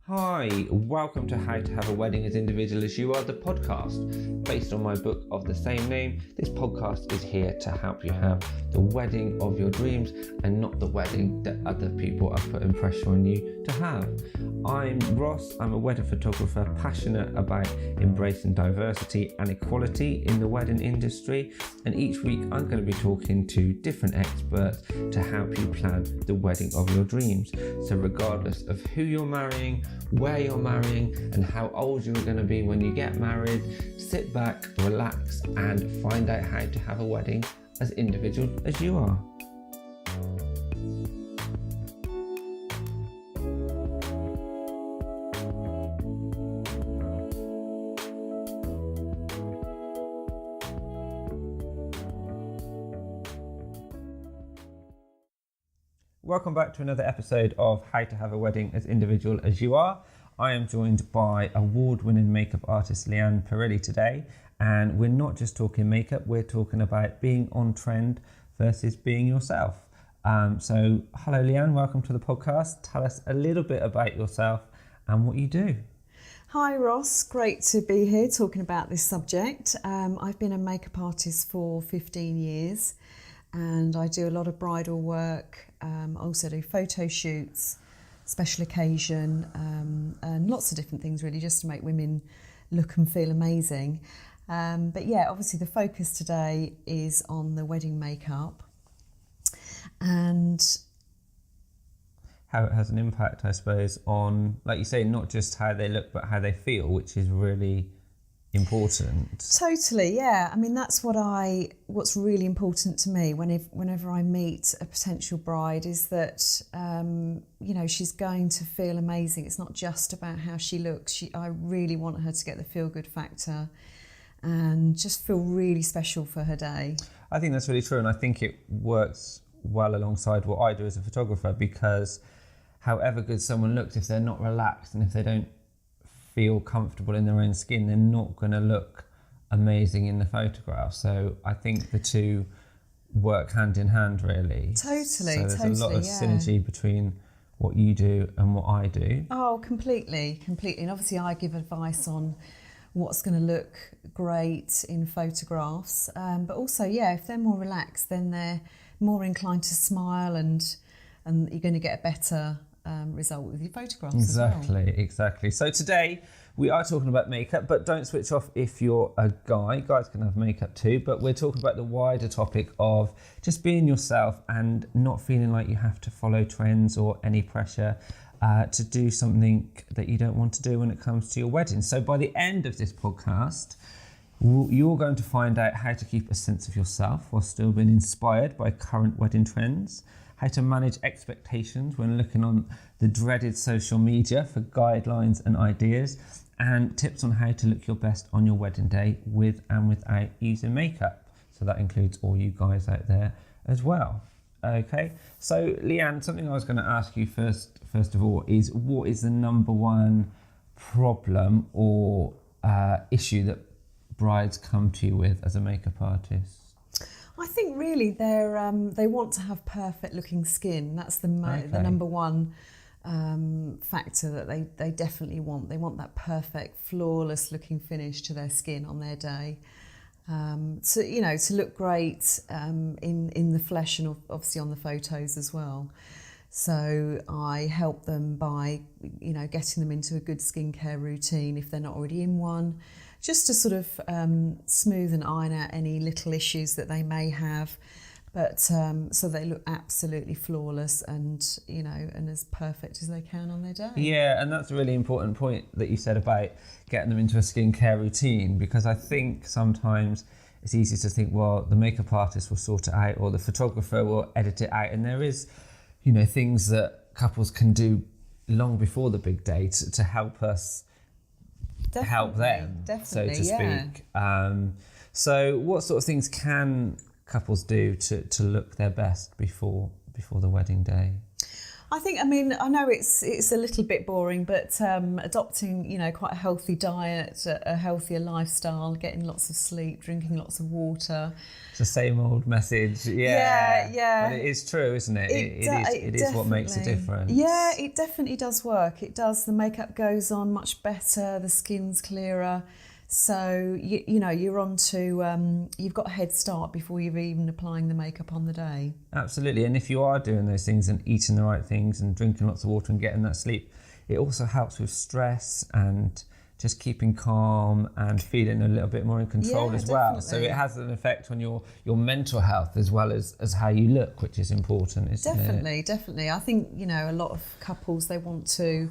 Hi, welcome to How to Have a Wedding as Individual as You Are, the podcast. Based on my book of the same name, this podcast is here to help you have the wedding of your dreams and not the wedding that other people are putting pressure on you to have. I'm Ross, I'm a wedding photographer passionate about embracing diversity and equality in the wedding industry, and each week I'm going to be talking to different experts to help you plan the wedding of your dreams. So regardless of who you're marrying, where you're marrying and how old you're going to be when you get married, sit back, relax and find out how to have a wedding as individual as you are. Welcome back to another episode of How to Have a Wedding as Individual as You Are. I am joined by award-winning makeup artist Leanne Perilly today, and we're not just talking makeup, we're talking about being on trend versus being yourself. So hello Leanne, welcome to the podcast. Tell us a little bit about yourself and what you do. Hi Ross, great to be here talking about this subject. I've been a makeup artist for 15 years. And I do a lot of bridal work, also do photo shoots, special occasion, and lots of different things really, just to make women look and feel amazing. But yeah, obviously the focus today is on the wedding makeup and how it has an impact, I suppose, on, like you say, not just how they look, but how they feel, which is really important. Totally, yeah. I mean, that's what's really important to me whenever I meet a potential bride is that, she's going to feel amazing. It's not just about how she looks. I really want her to get the feel-good factor and just feel really special for her day. I think that's really true, and I think it works well alongside what I do as a photographer, because however good someone looks, if they're not relaxed and if they don't feel comfortable in their own skin, they're not going to look amazing in the photograph. So I think the two work hand in hand, really. Totally. So there's a lot of synergy between what you do and what I do. Oh, completely. And obviously I give advice on what's going to look great in photographs. But also, if they're more relaxed, then they're more inclined to smile and you're going to get a better result with your photographs Exactly. So today we are talking about makeup, but don't switch off if you're a guy. Guys can have makeup too, but we're talking about the wider topic of just being yourself and not feeling like you have to follow trends or any pressure to do something that you don't want to do when it comes to your wedding. So by the end of this podcast, you're going to find out how to keep a sense of yourself while still being inspired by current wedding trends, how to manage expectations when looking on the dreaded social media for guidelines and ideas, and tips on how to look your best on your wedding day with and without using makeup. So that includes all you guys out there as well. Okay, so Leanne, something I was going to ask you first of all is, what is the number one problem or issue that brides come to you with as a makeup artist? I think really they want to have perfect looking skin. That's the number one factor that they definitely want. They want that perfect, flawless looking finish to their skin on their day. To look great in the flesh and obviously on the photos as well. So I help them by getting them into a good skincare routine if they're not already in one, just to sort of smooth and iron out any little issues that they may have, but so they look absolutely flawless and and as perfect as they can on their day. Yeah, and that's a really important point that you said about getting them into a skincare routine, because I think sometimes it's easy to think, well, the makeup artist will sort it out or the photographer will edit it out, and there is things that couples can do long before the big day to help us help them, so to speak. So what sort of things can couples do to look their best before the wedding day? I think, I mean, I know it's a little bit boring, but adopting, you know, quite a healthy diet, a healthier lifestyle, getting lots of sleep, drinking lots of water. It's the same old message. Yeah. But it is true, isn't it? It is what makes a difference. Yeah, it definitely does work. It does. The makeup goes on much better, the skin's clearer. So, you know, you're on to, you've got a head start before you're even applying the makeup on the day. Absolutely. And if you are doing those things and eating the right things and drinking lots of water and getting that sleep, it also helps with stress and just keeping calm and feeling a little bit more in control as well. So it has an effect on your mental health as well as how you look, which is important, isn't it? Definitely. I think, you know, a lot of couples, they want to,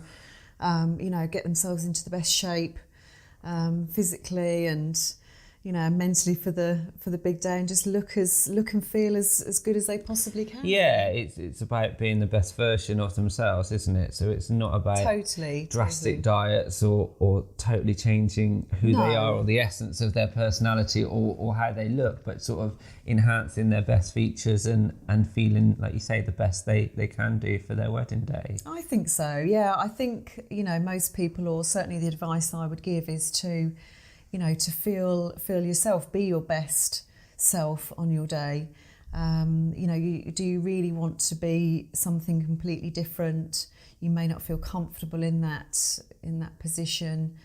you know, get themselves into the best shape physically and, you know, mentally for the big day, and just look and feel as good as they possibly can. Yeah, it's about being the best version of themselves, isn't it? So it's not about drastic diets or totally changing who they are or the essence of their personality or how they look, but sort of enhancing their best features and feeling, like you say, the best they can do for their wedding day. I think so, yeah. I think, you know, most people, or certainly the advice I would give is to, you know, to feel yourself, be your best self on your day. You know, do you really want to be something completely different? You may not feel comfortable in that position,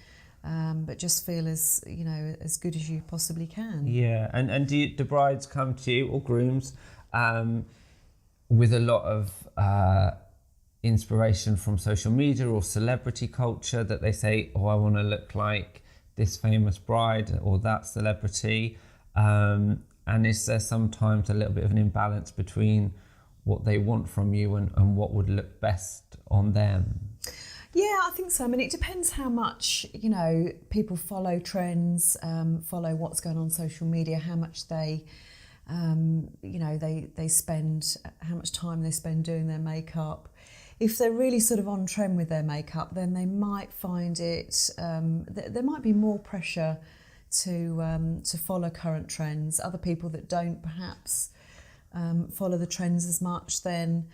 but just feel as, you know, as good as you possibly can. Yeah, and do brides come to you, or grooms, with a lot of inspiration from social media or celebrity culture, that they say, oh, I want to look like this famous bride or that celebrity, and is there sometimes a little bit of an imbalance between what they want from you and what would look best on them? Yeah, I think so. I mean, it depends how much, you know, people follow trends, follow what's going on social media, how much they, you know, they spend, how much time they spend doing their makeup. If they're really sort of on trend with their makeup, then they might find it, there might be more pressure to follow current trends. Other people that don't perhaps follow the trends as much, then,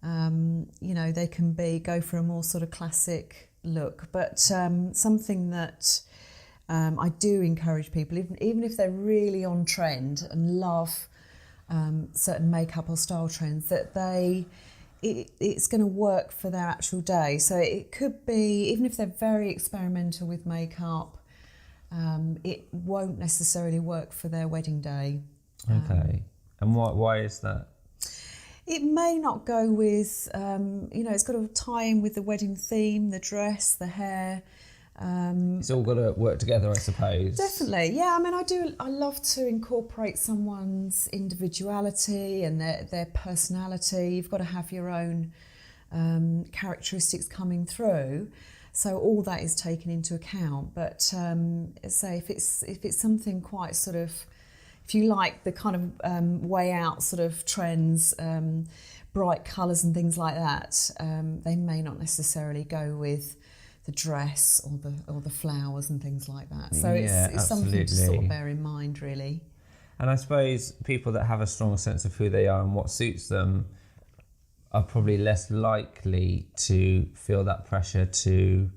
you know, they can go for a more sort of classic look. But something that I do encourage people, even if they're really on trend and love certain makeup or style trends, that it's going to work for their actual day. So it could be, even if they're very experimental with makeup, it won't necessarily work for their wedding day. Okay. And why is that? It may not go with, you know, it's got to tie in with the wedding theme, the dress, the hair. It's all got to work together, I suppose. Definitely, yeah. I mean, I love to incorporate someone's individuality and their personality. You've got to have your own characteristics coming through, so all that is taken into account. But say if it's something quite sort of, if you like the kind of way out sort of trends, bright colours and things like that, they may not necessarily go with the dress or the flowers and things like that. So it's something to sort of bear in mind, really. And I suppose people that have a strong sense of who they are and what suits them are probably less likely to feel that pressure to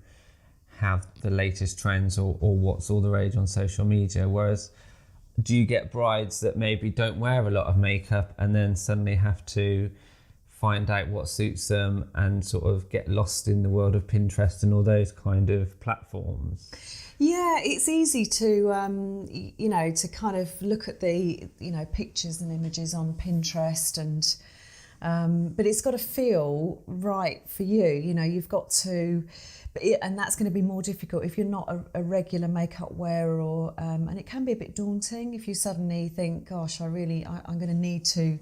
have the latest trends or what's all the rage on social media. Whereas, do you get brides that maybe don't wear a lot of makeup and then suddenly have to find out what suits them and sort of get lost in the world of Pinterest and all those kind of platforms? Yeah, it's easy to, you know, to kind of look at the, you know, pictures and images on Pinterest and, but it's got to feel right for you. You know, you've got to, and that's going to be more difficult if you're not a regular makeup wearer, or, and it can be a bit daunting if you suddenly think, gosh, I'm going to need to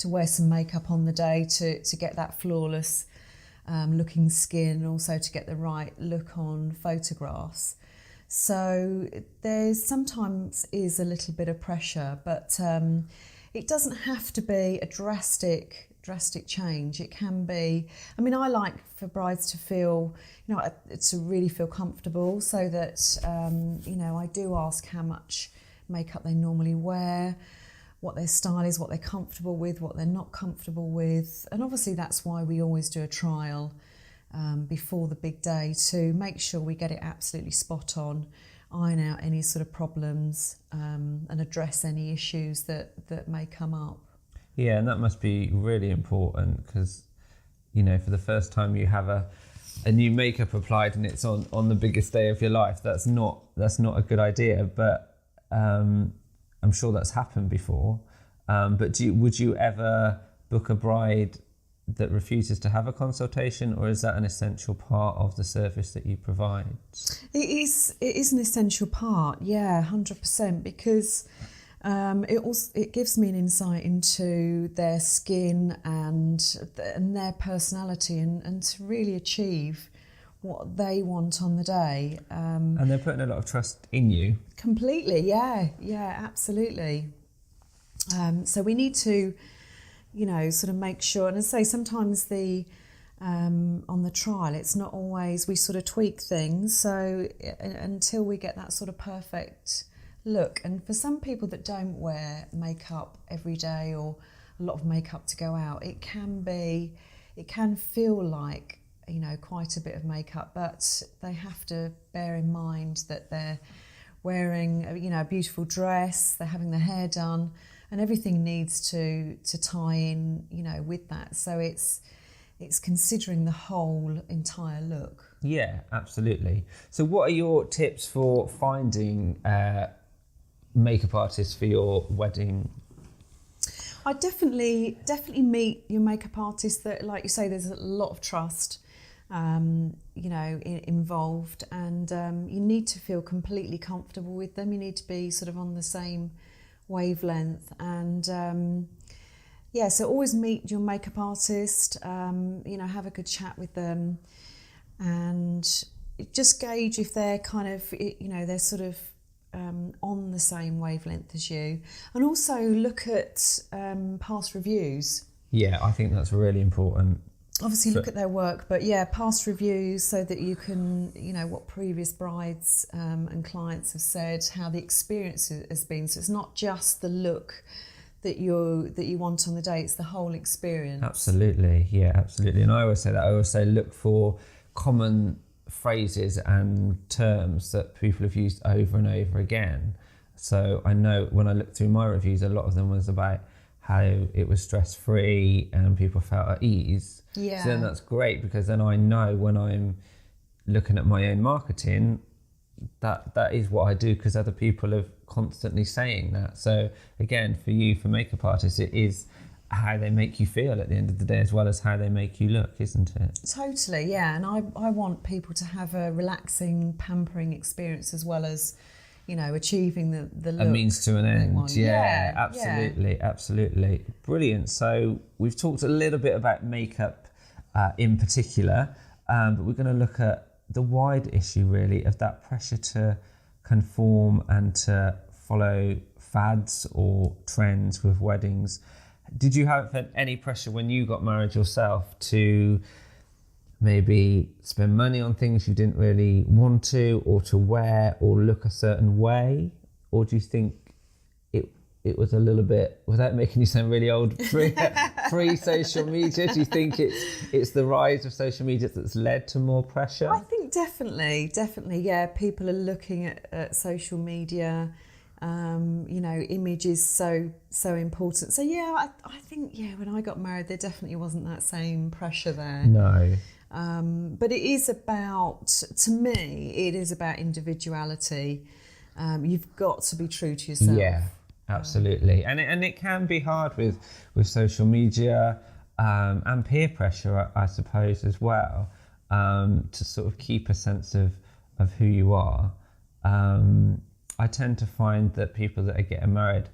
wear some makeup on the day to get that flawless looking skin, also to get the right look on photographs. So there's sometimes is a little bit of pressure, but it doesn't have to be a drastic change. It can be, I mean, I like for brides to feel, you know, to really feel comfortable, so that, you know, I do ask how much makeup they normally wear, what their style is, what they're comfortable with, what they're not comfortable with. And obviously that's why we always do a trial before the big day to make sure we get it absolutely spot on, iron out any sort of problems and address any issues that may come up. Yeah, and that must be really important because, you know, for the first time you have a new makeup applied and it's on the biggest day of your life. That's not a good idea, but I'm sure that's happened before. But would you ever book a bride that refuses to have a consultation, or is that an essential part of the service that you provide? It is an essential part, yeah, 100%, because it gives me an insight into their skin and their personality and to really achieve what they want on the day. And they're putting a lot of trust in you. Completely, yeah, absolutely. So we need to, you know, sort of make sure, and as I say, sometimes on the trial, it's not always, we sort of tweak things, so until we get that sort of perfect look. And for some people that don't wear makeup every day or a lot of makeup to go out, it can feel like, you know, quite a bit of makeup, but they have to bear in mind that they're wearing, you know, a beautiful dress, they're having their hair done, and everything needs to tie in, you know, with that. So it's considering the whole entire look. Yeah, absolutely. So what are your tips for finding makeup artists for your wedding? I definitely meet your makeup artist that, like you say, there's a lot of trust, you know, involved, and you need to feel completely comfortable with them. You need to be sort of on the same wavelength, and yeah, so always meet your makeup artist, you know, have a good chat with them, and just gauge if they're kind of, you know, they're sort of on the same wavelength as you, and also look at past reviews. Yeah, I think that's really important. Obviously look at their work, but yeah, past reviews, so that you can, you know, what previous brides and clients have said, how the experience has been. So it's not just the look that you want on the day, it's the whole experience. Absolutely, yeah, absolutely. And I always say that. I always say look for common phrases and terms that people have used over and over again. So I know when I looked through my reviews, a lot of them was about how it was stress-free and people felt at ease. Yeah. So then that's great, because then I know when I'm looking at my own marketing, that is what I do, because other people are constantly saying that. So again, for you, for makeup artists, it is how they make you feel at the end of the day, as well as how they make you look, isn't it? Totally, yeah. And I want people to have a relaxing, pampering experience, as well as, you know, achieving the look. A means to an end. Yeah, absolutely, yeah. Absolutely. Brilliant. So we've talked a little bit about makeup in particular, but we're going to look at the wide issue, really, of that pressure to conform and to follow fads or trends with weddings. Did you have any pressure when you got married yourself to maybe spend money on things you didn't really want to, or to wear or look a certain way? Or do you think it was a little bit, without making you sound really old, pre-social media? Do you think it's the rise of social media that's led to more pressure? I think definitely, yeah. People are looking at social media. You know, image is so important. So yeah, I think, yeah, when I got married, there definitely wasn't that same pressure there. No. But it is about, to me, it is about individuality. You've got to be true to yourself. Yeah, absolutely. And it can be hard with social media and peer pressure, I suppose, as well, to sort of keep a sense of who you are. I tend to find that people that are getting married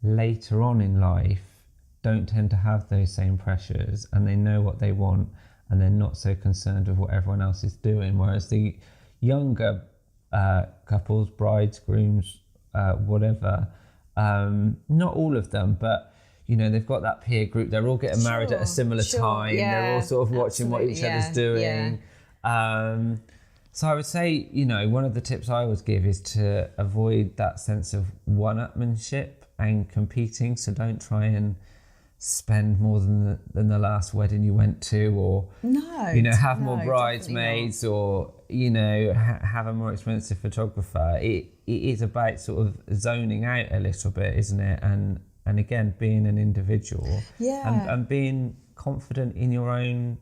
later on in life don't tend to have those same pressures, and they know what they want, and they're not so concerned with what everyone else is doing. Whereas the younger couples, brides, grooms, whatever, not all of them, but you know, they've got that peer group. They're all getting married at a similar time. Yeah, they're all sort of watching what each other's doing. So I would say, one of the tips I always give is to avoid that sense of one-upmanship and competing. So don't try and spend more than the last wedding you went to, or have more bridesmaids, or have a more expensive photographer. It is about sort of zoning out a little bit, isn't it? And again, being an individual, and being confident in your own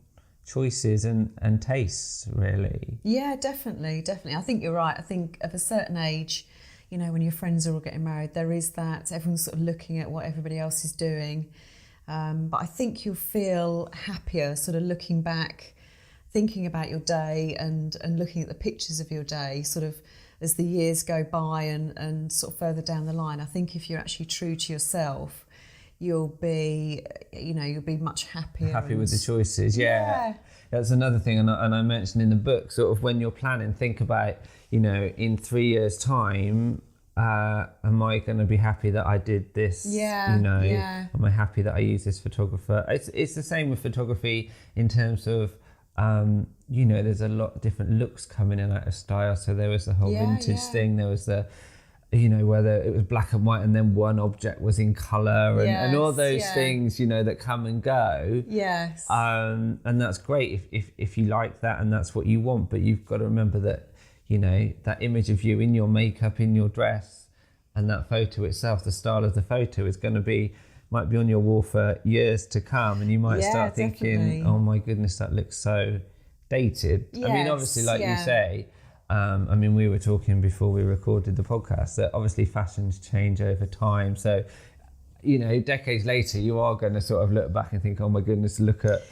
choices and tastes, really. Yeah, definitely. I think you're right. I think at a certain age, when your friends are all getting married, there is that everyone's sort of looking at what everybody else is doing. But I think you'll feel happier sort of looking back, thinking about your day and looking at the pictures of your day sort of as the years go by and sort of further down the line. I think if you're actually true to yourself, you'll be much happier. Happy with the choices, yeah. That's another thing, and I mentioned in the book, sort of when you're planning, think about, in 3 years' time, am I going to be happy that I did this? Am I happy that I use this photographer? It's the same with photography in terms of, there's a lot of different looks coming in out of style. So there was the whole vintage thing. There was the, whether it was black and white and then one object was in colour and all those things, that come and go. Yes. And that's great if you like that and that's what you want. But you've got to remember that, that image of you in your makeup, in your dress, and that photo itself, the style of the photo might be on your wall for years to come, and you might start thinking, definitely. Oh my goodness, that looks so dated. Yes, I mean, obviously, like you say, we were talking before we recorded the podcast that obviously fashions change over time. So, decades later, you are going to sort of look back and think, oh my goodness, look at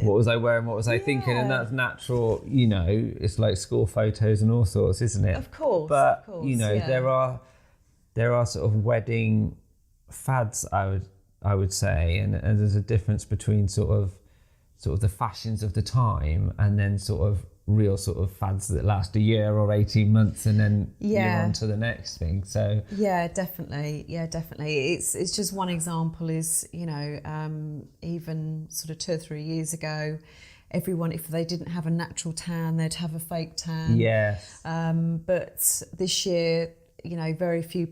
what was I wearing, what was I thinking, and that's natural. It's like school photos and all sorts, isn't it? Of course. But there are sort of wedding fads, I would say, and there's a difference between sort of the fashions of the time and then sort of real sort of fads that last a year or 18 months and then you're on to the next thing. So definitely. It's just one example is, even sort of 2 or 3 years ago, everyone, if they didn't have a natural tan, they'd have a fake tan. Yes. But this year, very few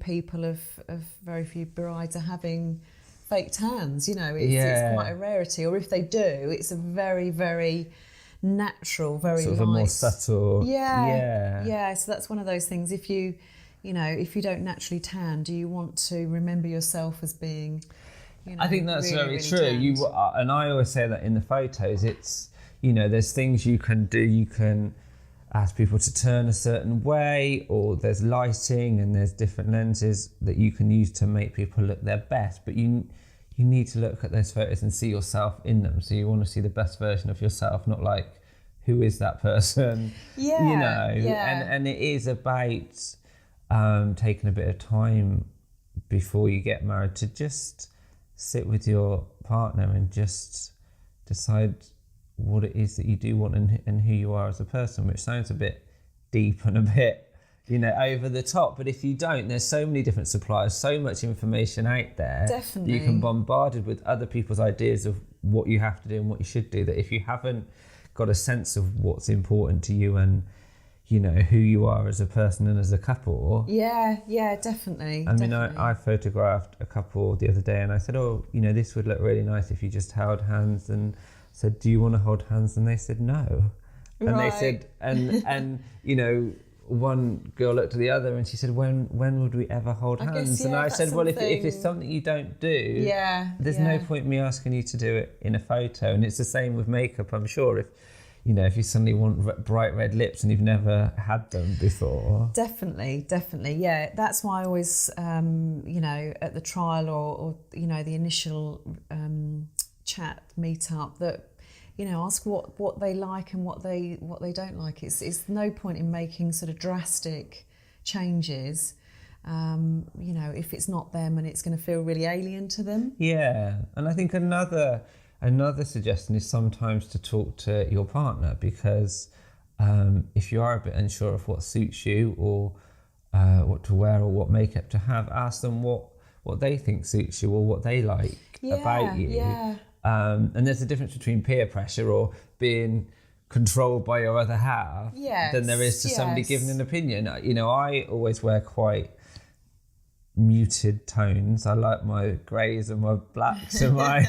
very few brides are having fake tans. It's quite a rarity, or if they do, it's a very, very natural, very sort of light, a more subtle. So that's one of those things. If you don't naturally tan, do you want to remember yourself as being, I think that's really, very really true. tanned? And I always say that in the photos, it's, there's things you can do. You can ask people to turn a certain way, or there's lighting and there's different lenses that you can use to make people look their best. But you need to look at those photos and see yourself in them. So you want to see the best version of yourself, not like, who is that person? And it is about taking a bit of time before you get married to just sit with your partner and just decide what it is that you do want and who you are as a person, which sounds a bit deep and a bit, over the top. But if you don't, there's so many different suppliers, so much information out there. Definitely. That you can bombarded with other people's ideas of what you have to do and what you should do, that if you haven't got a sense of what's important to you and, who you are as a person and as a couple. Definitely. I photographed a couple the other day and I said, this would look really nice if you just held hands, and said, do you want to hold hands? And they said no. And they said, and one girl looked at the other and she said, when would we ever hold hands? And I said, well, if it's something you don't do, there's no point me asking you to do it in a photo. And it's the same with makeup, I'm sure. If you suddenly want bright red lips and you've never had them before. Definitely. Yeah, that's why I always, at the trial or the initial chat meet up, that ask what they like and what they don't like. It's no point in making sort of drastic changes, if it's not them and it's going to feel really alien to them. And I think another suggestion is sometimes to talk to your partner, because if you are a bit unsure of what suits you or what to wear or what makeup to have, ask them what they think suits you or what they like about you. And there's a difference between peer pressure or being controlled by your other half Yes, than there is to somebody yes. giving an opinion. You know, I always wear quite muted tones. I like my greys and my blacks and my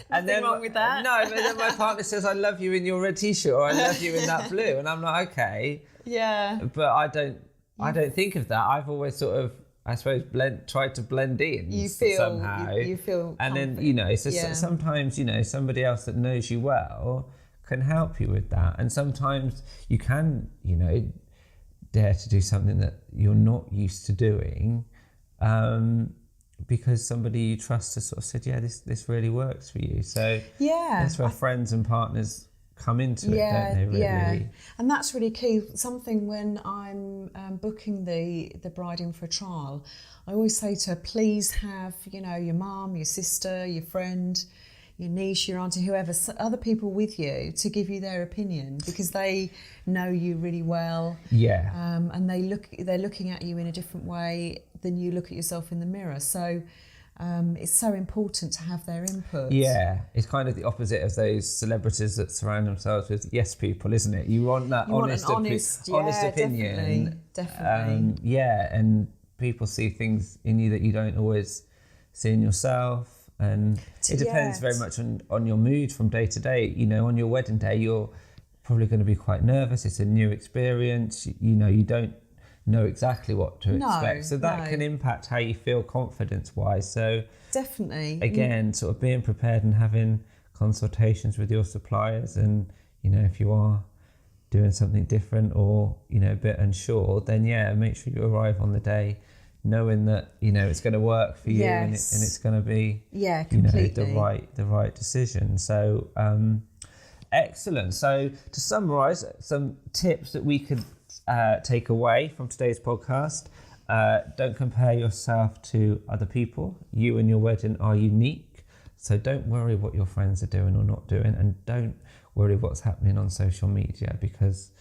and Nothing wrong with that. No, but then my partner says, I love you in your red t-shirt, or I love you in that blue, and I'm like, okay. Yeah. But I don't think of that. I've always sort of, I suppose, tried to blend in somehow. You feel and confident. then, you know, so sometimes, you know, somebody else that knows you well can help you with that. And sometimes you can, you know, dare to do something that you're not used to doing, because somebody you trust has sort of said, yeah, this really works for you. So that's where friends and partners come into it, don't they, really? Yeah, and that's really key. Something when I'm booking the bride in for a trial, I always say to her, please have, you know, your mum, your sister, your friend, your niece, your auntie, whoever, other people with you to give you their opinion, because they know you really well. Yeah. And they're looking at you in a different way than you look at yourself in the mirror. So it's so important to have their input. Yeah, it's kind of the opposite of those celebrities that surround themselves with yes people, isn't it? You want that honest opinion. Definitely. And people see things in you that you don't always see in yourself. And it depends very much on your mood from day to day. You know, on your wedding day, you're probably going to be quite nervous. It's a new experience. You know, you don't know exactly what to expect. So that can impact how you feel confidence-wise. So definitely. Again, sort of being prepared and having consultations with your suppliers. And, you know, if you are doing something different or, you know, a bit unsure, then, make sure you arrive on the day knowing that, you know, it's going to work for you and it's going to be, completely. you know, the right decision. So, excellent. So to summarise, some tips that we could take away from today's podcast. Don't compare yourself to other people. You and your wedding are unique. So don't worry what your friends are doing or not doing, and don't worry what's happening on social media, because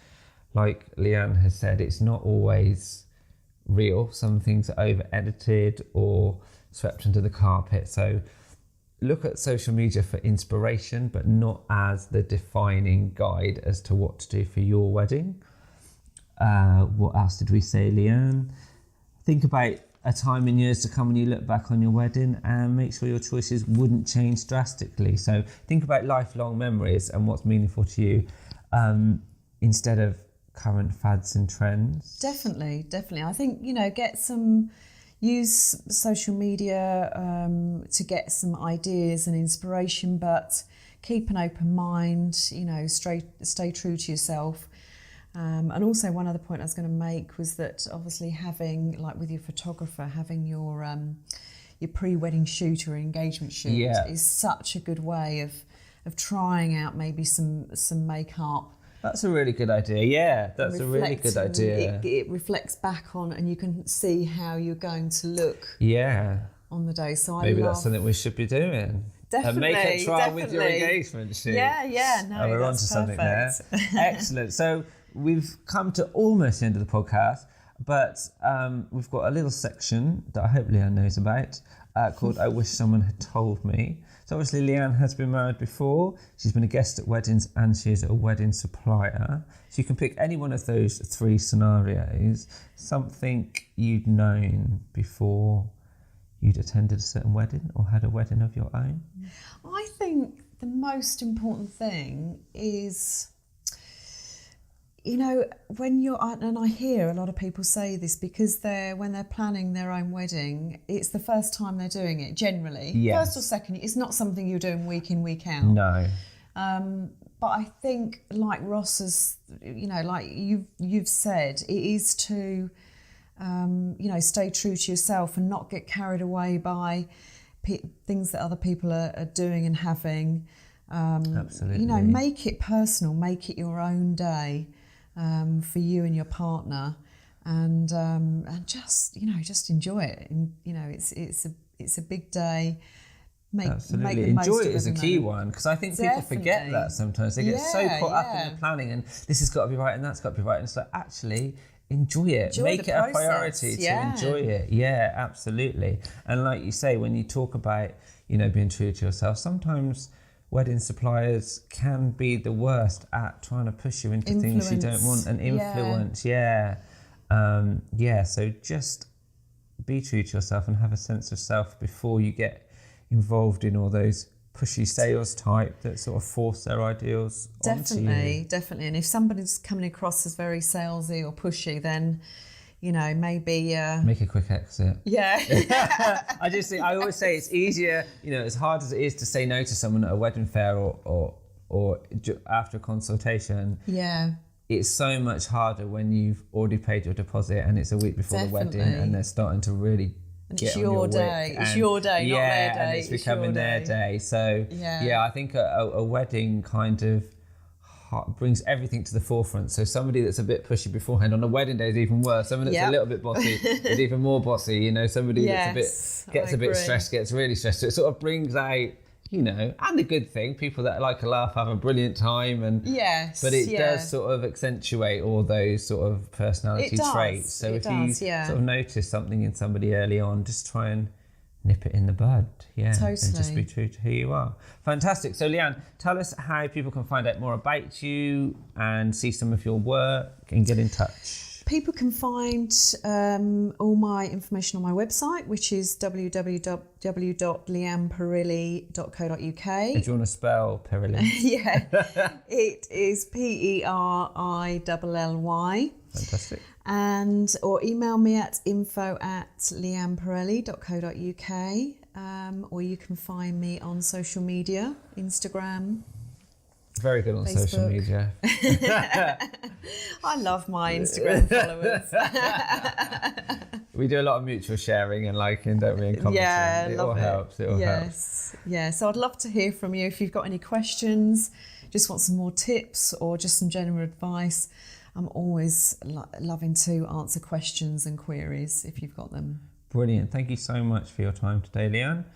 like Leanne has said, it's not always real. Some things are over edited or swept under the carpet. So look at social media for inspiration, but not as the defining guide as to what to do for your wedding. What else did we say, Leanne? Think about a time in years to come when you look back on your wedding, and make sure your choices wouldn't change drastically. So think about lifelong memories and what's meaningful to you, instead of current fads and trends. Definitely. I think, you know, use social media to get some ideas and inspiration, but keep an open mind, you know, stay true to yourself. And also one other point I was going to make was that obviously having, like with your photographer, having your pre-wedding shoot or engagement shoot is such a good way of trying out maybe some makeup. That's a really good idea. Yeah, that's a really good idea. It reflects back on, and you can see how you're going to look on the day. So maybe that's something we should be doing. Definitely. A makeup trial with your engagement shoot. Yeah. No, we're on to something there. Excellent. So we've come to almost the end of the podcast, but we've got a little section that I hope Leanne knows about called I Wish Someone Had Told Me. So obviously Leanne has been married before, she's been a guest at weddings, and she is a wedding supplier. So you can pick any one of those three scenarios, something you'd known before you'd attended a certain wedding or had a wedding of your own. I think the most important thing is, you know, and I hear a lot of people say this because when they're planning their own wedding, it's the first time they're doing it, generally. Yes. First or second, it's not something you're doing week in, week out. No. But I think, like Ross has, you know, like you've said, it is to, you know, stay true to yourself and not get carried away by things that other people are doing and having. Absolutely. You know, make it personal, make it your own day. For you and your partner, and just, you know, just enjoy it. And, you know, it's a big day. Absolutely, enjoy it is a key one, because I think people forget that sometimes. They get so caught up in the planning, and this has got to be right and that's got to be right. And it's like, actually enjoy it. Make it a priority to enjoy it. Yeah, absolutely. And like you say, when you talk about, you know, being true to yourself, sometimes wedding suppliers can be the worst at trying to push you into things you don't want, and influence. So just be true to yourself and have a sense of self before you get involved in all those pushy sales type that sort of force their ideals onto you. Definitely. And if somebody's coming across as very salesy or pushy, then maybe make a quick exit. Yeah. I always say it's easier, as hard as it is to say no to someone at a wedding fair or after a consultation. Yeah. It's so much harder when you've already paid your deposit and it's a week before the wedding and they're starting to really get on your day. It's your day, not their day. And it's becoming their day. So I think a wedding kind of brings everything to the forefront. So somebody that's a bit pushy beforehand on a wedding day is even worse. Someone that's a little bit bossy is even more bossy. Somebody that's gets a bit stressed, gets really stressed. So it sort of brings out, and the good thing, people that like a laugh have a brilliant time, but it does sort of accentuate all those sort of personality traits. So if you sort of notice something in somebody early on, just try and nip it in the bud, totally. And just be true to who you are. Fantastic. So Leanne, tell us how people can find out more about you and see some of your work and get in touch. People can find all my information on my website, which is www.leanneperilly.co.uk. And do you want to spell Perilly? It is Perilly. Fantastic. Or email me at info@leanneperilly.co.uk, or you can find me on social media, Instagram. Very good on Facebook. Social media. I love my Instagram followers. We do a lot of mutual sharing and liking, don't we? And commenting. Yeah, it all helps. It all helps. Yeah, so I'd love to hear from you if you've got any questions, just want some more tips or just some general advice. I'm always loving to answer questions and queries if you've got them. Brilliant. Thank you so much for your time today, Leanne.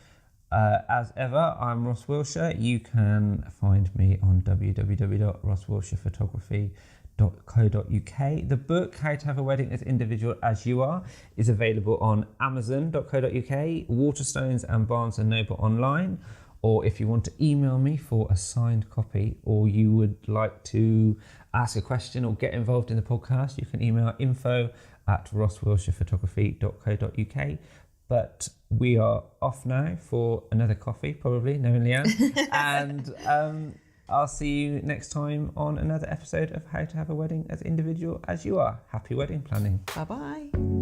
As ever, I'm Ross Wilshire. You can find me on www.rosswilshirephotography.co.uk. The book, How to Have a Wedding as Individual as You Are, is available on amazon.co.uk, Waterstones and Barnes & Noble online. Or if you want to email me for a signed copy, or you would like to ask a question or get involved in the podcast, you can email info@rosswilshirephotography.co.uk. But we are off now for another coffee, probably, knowing Leanne. And I'll see you next time on another episode of How to Have a Wedding as Individual as You Are. Happy wedding planning. Bye-bye.